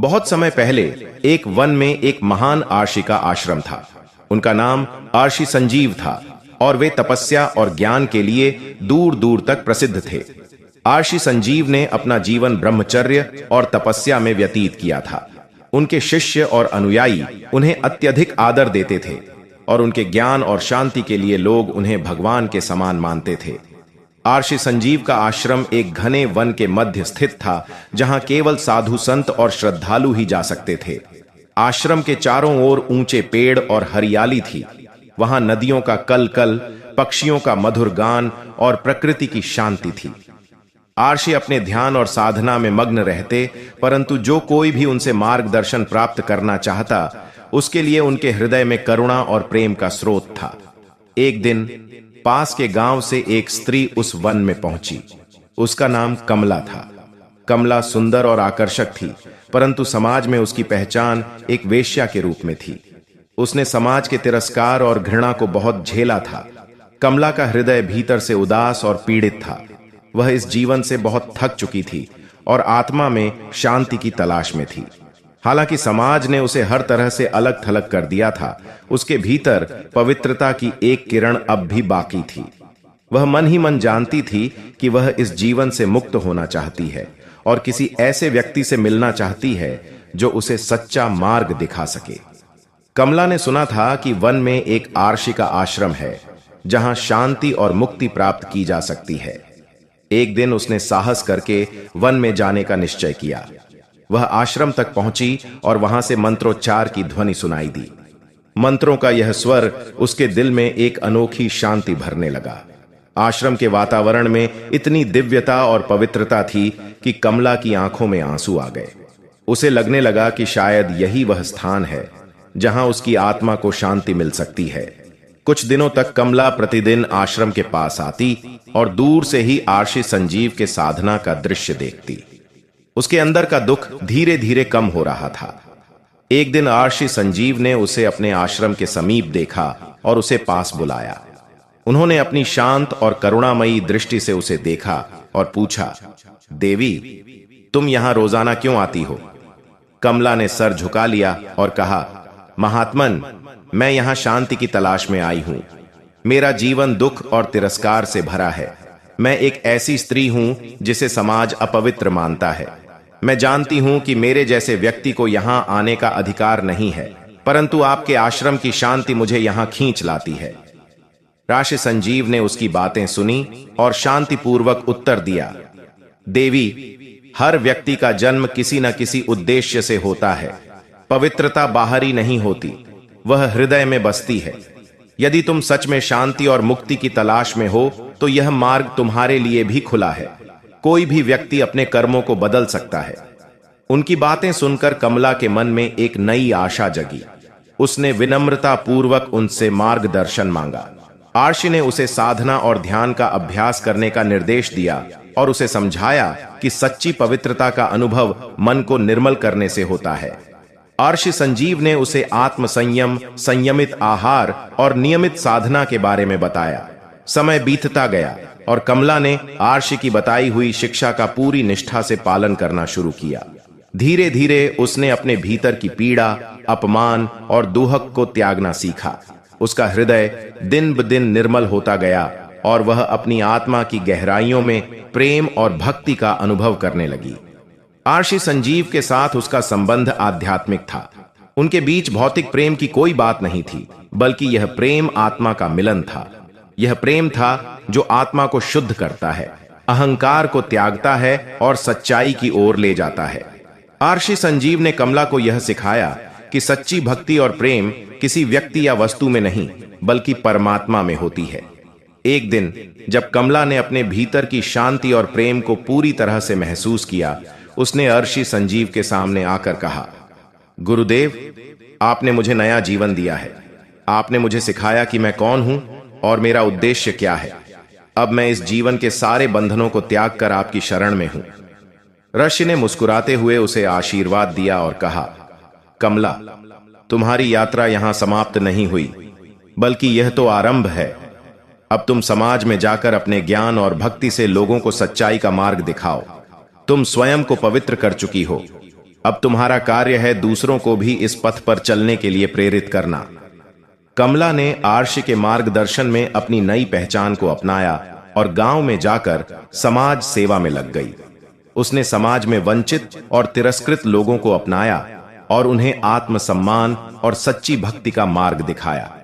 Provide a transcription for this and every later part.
बहुत समय पहले एक वन में एक महान आर्षि का आश्रम था। उनका नाम आर्षि संजीव था और वे तपस्या और ज्ञान के लिए दूर दूर तक प्रसिद्ध थे। आर्षि संजीव ने अपना जीवन ब्रह्मचर्य और तपस्या में व्यतीत किया था। उनके शिष्य और अनुयायी उन्हें अत्यधिक आदर देते थे और उनके ज्ञान और शांति के लिए लोग उन्हें भगवान के समान मानते थे। आर्षि संजीव का आश्रम एक घने वन के मध्य स्थित था, जहां केवल साधु संत और श्रद्धालु ही जा सकते थे। आश्रम के चारों ओर ऊंचे पेड़ और हरियाली थी। वहां नदियों का कलकल, पक्षियों का मधुर गान और प्रकृति की शांति थी। आर्षि अपने ध्यान और साधना में मग्न रहते, परंतु जो कोई भी उनसे मार्गदर्शन प्राप्त करना चाहता, उसके लिए उनके हृदय में करुणा और प्रेम का स्रोत था। एक दिन पास के गांव से एक स्त्री उस वन में पहुंची। उसका नाम कमला था। कमला सुंदर और आकर्षक थी, परंतु समाज में उसकी पहचान एक वेश्या के रूप में थी। उसने समाज के तिरस्कार और घृणा को बहुत झेला था। कमला का हृदय भीतर से उदास और पीड़ित था। वह इस जीवन से बहुत थक चुकी थी और आत्मा में शांति की तलाश में थी। हालांकि समाज ने उसे हर तरह से अलग थलग कर दिया था, उसके भीतर पवित्रता की एक किरण अब भी बाकी थी। वह मन ही मन जानती थी कि वह इस जीवन से मुक्त होना चाहती है और किसी ऐसे व्यक्ति से मिलना चाहती है जो उसे सच्चा मार्ग दिखा सके। कमला ने सुना था कि वन में एक आर्षि का आश्रम है, जहां शांति और मुक्ति प्राप्त की जा सकती है। एक दिन उसने साहस करके वन में जाने का निश्चय किया। वह आश्रम तक पहुंची और वहां से मंत्रोच्चार की ध्वनि सुनाई दी। मंत्रों का यह स्वर उसके दिल में एक अनोखी शांति भरने लगा। आश्रम के वातावरण में इतनी दिव्यता और पवित्रता थी कि कमला की आंखों में आंसू आ गए। उसे लगने लगा कि शायद यही वह स्थान है जहां उसकी आत्मा को शांति मिल सकती है। कुछ दिनों तक कमला प्रतिदिन आश्रम के पास आती और दूर से ही आर्षि संजीव के साधना का दृश्य देखती। उसके अंदर का दुख धीरे धीरे कम हो रहा था। एक दिन आर्षि संजीव ने उसे अपने आश्रम के समीप देखा और उसे पास बुलाया। उन्होंने अपनी शांत और करुणामयी दृष्टि से उसे देखा और पूछा, देवी, तुम यहां रोजाना क्यों आती हो? कमला ने सर झुका लिया और कहा, महात्मन, मैं यहां शांति की तलाश में आई हूं। मेरा जीवन दुख और तिरस्कार से भरा है। मैं एक ऐसी स्त्री हूं जिसे समाज अपवित्र मानता है। मैं जानती हूं कि मेरे जैसे व्यक्ति को यहां आने का अधिकार नहीं है, परंतु आपके आश्रम की शांति मुझे यहां खींच लाती है। आर्षि संजीव ने उसकी बातें सुनी और शांतिपूर्वक उत्तर दिया, देवी, हर व्यक्ति का जन्म किसी न किसी उद्देश्य से होता है। पवित्रता बाहरी नहीं होती, वह हृदय में बसती है। यदि तुम सच में शांति और मुक्ति की तलाश में हो तो यह मार्ग तुम्हारे लिए भी खुला है। कोई भी व्यक्ति अपने कर्मों को बदल सकता है। उनकी बातें सुनकर कमला के मन में एक नई आशा जगी। उसने विनम्रता पूर्वक उनसे मार्गदर्शन मांगा। आर्षि ने उसे साधना और ध्यान का अभ्यास करने का निर्देश दिया और उसे समझाया कि सच्ची पवित्रता का अनुभव मन को निर्मल करने से होता है। आर्षि संजीव ने उसे आत्म संयम, संयमित आहार और नियमित साधना के बारे में बताया। समय बीतता गया और कमला ने आर्षि की बताई हुई शिक्षा का पूरी निष्ठा से पालन करना शुरू किया। धीरे धीरे उसने अपने भीतर की पीड़ा, अपमान और दुहक को त्यागना सीखा। उसका हृदय दिन ब दिन निर्मल होता गया और वह अपनी आत्मा की गहराइयों में प्रेम और भक्ति का अनुभव करने लगी। आर्षि संजीव के साथ उसका संबंध आध्यात्मिक था। उनके बीच भौतिक प्रेम की कोई बात नहीं थी, बल्कि यह प्रेम आत्मा का मिलन था। यह प्रेम था जो आत्मा को शुद्ध करता है, अहंकार को त्यागता है और सच्चाई की ओर ले जाता है। आर्षि संजीव ने कमला को यह सिखाया कि सच्ची भक्ति और प्रेम किसी व्यक्ति या वस्तु में नहीं, बल्कि परमात्मा में होती है। एक दिन जब कमला ने अपने भीतर की शांति और प्रेम को पूरी तरह से महसूस किया, उसने आर्षि संजीव के सामने आकर कहा, गुरुदेव, आपने मुझे नया जीवन दिया है। आपने मुझे सिखाया कि मैं कौन हूं और मेरा उद्देश्य क्या है। अब मैं इस जीवन के सारे बंधनों को त्याग कर आपकी शरण में हूं। ऋषि ने मुस्कुराते हुए उसे आशीर्वाद दिया और कहा, कमला, तुम्हारी यात्रा यहां समाप्त नहीं हुई, बल्कि यह तो आरंभ है। अब तुम समाज में जाकर अपने ज्ञान और भक्ति से लोगों को सच्चाई का मार्ग दिखाओ। तुम स्वयं को पवित्र कर चुकी हो, अब तुम्हारा कार्य है दूसरों को भी इस पथ पर चलने के लिए प्रेरित करना। कमला ने आर्षि के मार्गदर्शन में अपनी नई पहचान को अपनाया और गांव में जाकर समाज सेवा में लग गई। उसने समाज में वंचित और तिरस्कृत लोगों को अपनाया और उन्हें आत्मसम्मान और सच्ची भक्ति का मार्ग दिखाया।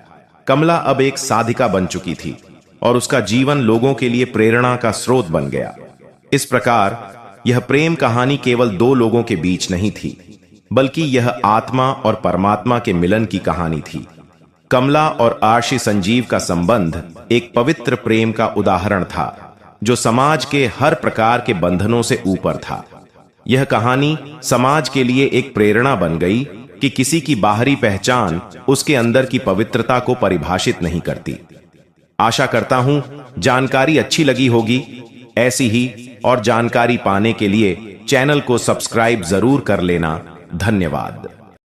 कमला अब एक साधिका बन चुकी थी और उसका जीवन लोगों के लिए प्रेरणा का स्रोत बन गया। इस प्रकार यह प्रेम कहानी केवल दो लोगों के बीच नहीं थी, बल्कि यह आत्मा और परमात्मा के मिलन की कहानी थी। कमला और आर्षि संजीव का संबंध एक पवित्र प्रेम का उदाहरण था, जो समाज के हर प्रकार के बंधनों से ऊपर था। यह कहानी समाज के लिए एक प्रेरणा बन गई कि किसी की बाहरी पहचान उसके अंदर की पवित्रता को परिभाषित नहीं करती। आशा करता हूं जानकारी अच्छी लगी होगी। ऐसी ही और जानकारी पाने के लिए चैनल को सब्सक्राइब जरूर कर लेना। धन्यवाद।